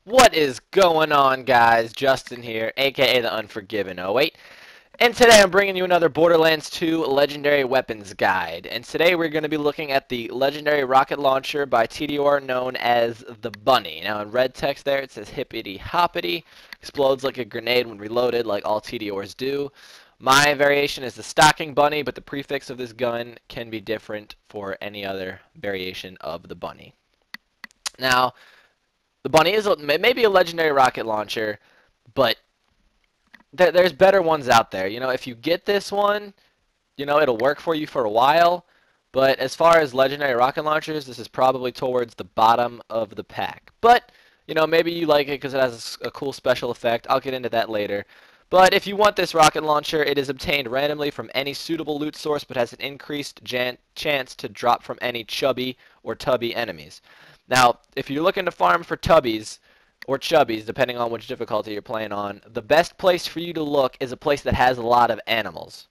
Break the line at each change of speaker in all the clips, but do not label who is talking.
What is going on, guys? Justin here, aka the Unforgiven 08, and today I'm bringing you another Borderlands 2 Legendary Weapons Guide. And today we're going to be looking at the Legendary Rocket Launcher by TDR known as the Bunny. Now in red text there it says hippity hoppity, explodes like a grenade when reloaded like all TDRs do. My variation is the Stocking Bunny, but the prefix of this gun can be different for any other variation of the Bunny. Now, the Bunny is maybe a legendary rocket launcher, but there's better ones out there. You know, if you get this one, you know, it'll work for you for a while. But as far as legendary rocket launchers, this is probably towards the bottom of the pack. But, you know, maybe you like it because it has a cool special effect. I'll get into that later. But if you want this rocket launcher, it is obtained randomly from any suitable loot source, but has an increased chance to drop from any chubby or tubby enemies. Now, if you're looking to farm for tubbies, or chubbies, depending on which difficulty you're playing on, the best place for you to look is a place that has a lot of animals.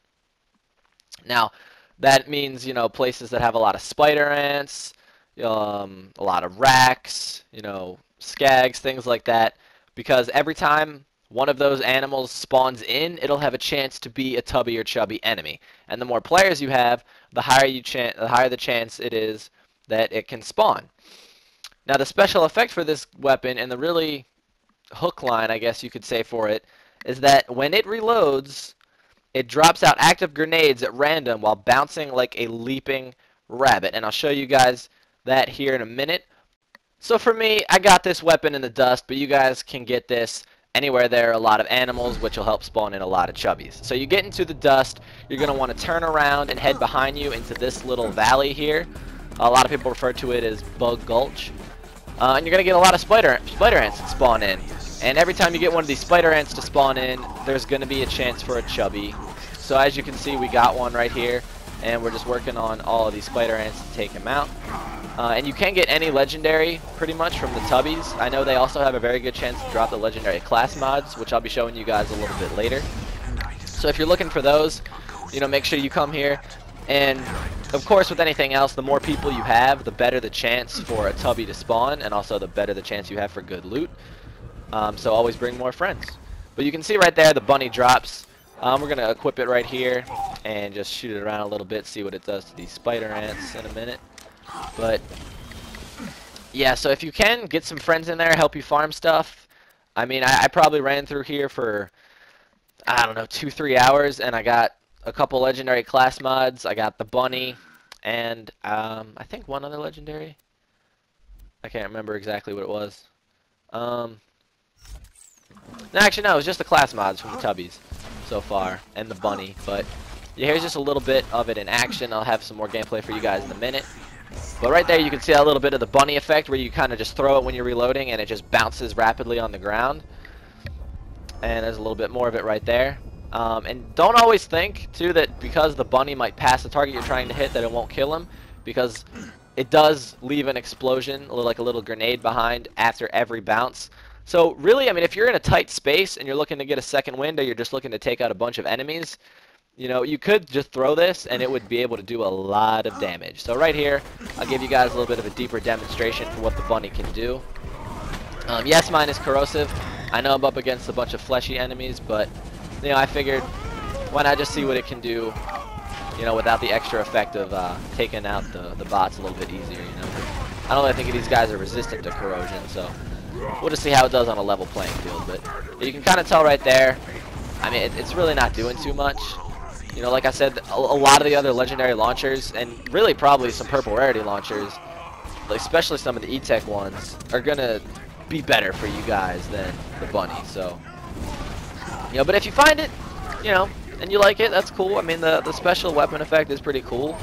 Now, that means, you know, places that have a lot of spider ants, a lot of racks, you know, skags, things like that, because every time one of those animals spawns in, it'll have a chance to be a tubby or chubby enemy. And the more players you have, the higher the chance it is that it can spawn. Now, the special effect for this weapon, and the really hook line, I guess you could say, for it, is that when it reloads, it drops out active grenades at random while bouncing like a leaping rabbit. And I'll show you guys that here in a minute. So for me, I got this weapon in the dust, but you guys can get this anywhere there are a lot of animals, which will help spawn in a lot of chubbies. So you get into the dust, you're going to want to turn around and head behind you into this little valley here. A lot of people refer to it as Bug Gulch. And you're going to get a lot of spider ants to spawn in. And every time you get one of these spider ants to spawn in, there's going to be a chance for a chubby. So as you can see, we got one right here. And we're just working on all of these spider ants to take him out. And you can get any legendary, pretty much, from the tubbies. I know they also have a very good chance to drop the legendary class mods, which I'll be showing you guys a little bit later. So if you're looking for those, you know, make sure you come here. And of course, with anything else, the more people you have, the better the chance for a tubby to spawn, and also the better the chance you have for good loot. So always bring more friends. But you can see right there the bunny drops. We're going to equip it right here and just shoot it around a little bit, see what it does to these spider ants in a minute. But yeah, so if you can, get some friends in there, help you farm stuff. I mean, I probably ran through here for, I don't know, 2-3 hours, and I got a couple legendary class mods. I got the bunny and I think one other legendary. I can't remember exactly what it was. No, actually no, it was just the class mods from the tubbies so far and the bunny. But yeah, here's just a little bit of it in action. I'll have some more gameplay for you guys in a minute. But right there you can see a little bit of the bunny effect where you kind of just throw it when you're reloading and it just bounces rapidly on the ground. And there's a little bit more of it right there. And don't always think, too, that because the bunny might pass the target you're trying to hit that it won't kill him, because it does leave an explosion, like a little grenade behind after every bounce. So really, I mean, if you're in a tight space and you're looking to get a second wind, or you're just looking to take out a bunch of enemies, you know, you could just throw this and it would be able to do a lot of damage. So right here, I'll give you guys a little bit of a deeper demonstration for what the bunny can do. Yes, mine is corrosive. I know I'm up against a bunch of fleshy enemies, but you know, I figured, why not just see what it can do, you know, without the extra effect of taking out the bots a little bit easier, you know. I don't really think these guys are resistant to corrosion, so we'll just see how it does on a level playing field. But you can kind of tell right there, I mean, it's really not doing too much. You know, like I said, a lot of the other legendary launchers, and really probably some purple rarity launchers, like especially some of the E-Tech ones, are going to be better for you guys than the bunny, so. You know, but if you find it, you know, and you like it, that's cool. I mean, the special weapon effect is pretty cool.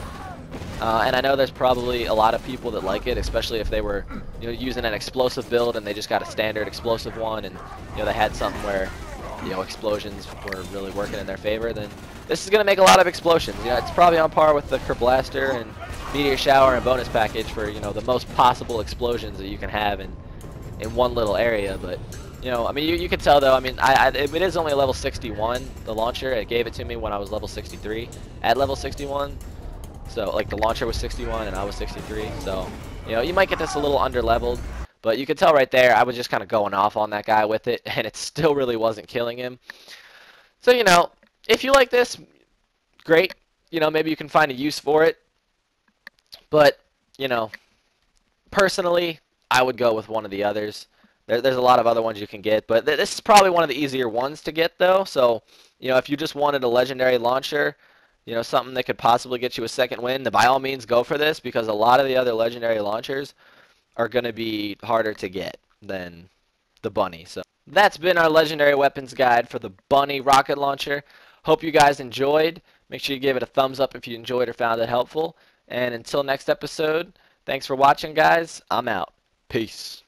And I know there's probably a lot of people that like it, especially if they were, you know, using an explosive build and they just got a standard explosive one, and, you know, they had something where, you know, explosions were really working in their favor, then this is going to make a lot of explosions. You know, it's probably on par with the Kerblaster and Meteor Shower and bonus package for, you know, the most possible explosions that you can have in one little area, but you know, I mean, you can tell though. I mean, it is only a level 61. The launcher, it gave it to me when I was level 63. At level 61, so like the launcher was 61 and I was 63. So, you know, you might get this a little under leveled, But you could tell right there, I was just kind of going off on that guy with it, and it still really wasn't killing him. So, you know, if you like this, great. You know, maybe you can find a use for it. But, you know, personally, I would go with one of the others. There's a lot of other ones you can get, but this is probably one of the easier ones to get, though. So, you know, if you just wanted a legendary launcher, you know, something that could possibly get you a second win, then by all means go for this, because a lot of the other legendary launchers are going to be harder to get than the bunny. So that's been our legendary weapons guide for the bunny rocket launcher. Hope you guys enjoyed. Make sure you give it a thumbs up if you enjoyed or found it helpful. And until next episode, thanks for watching, guys. I'm out. Peace.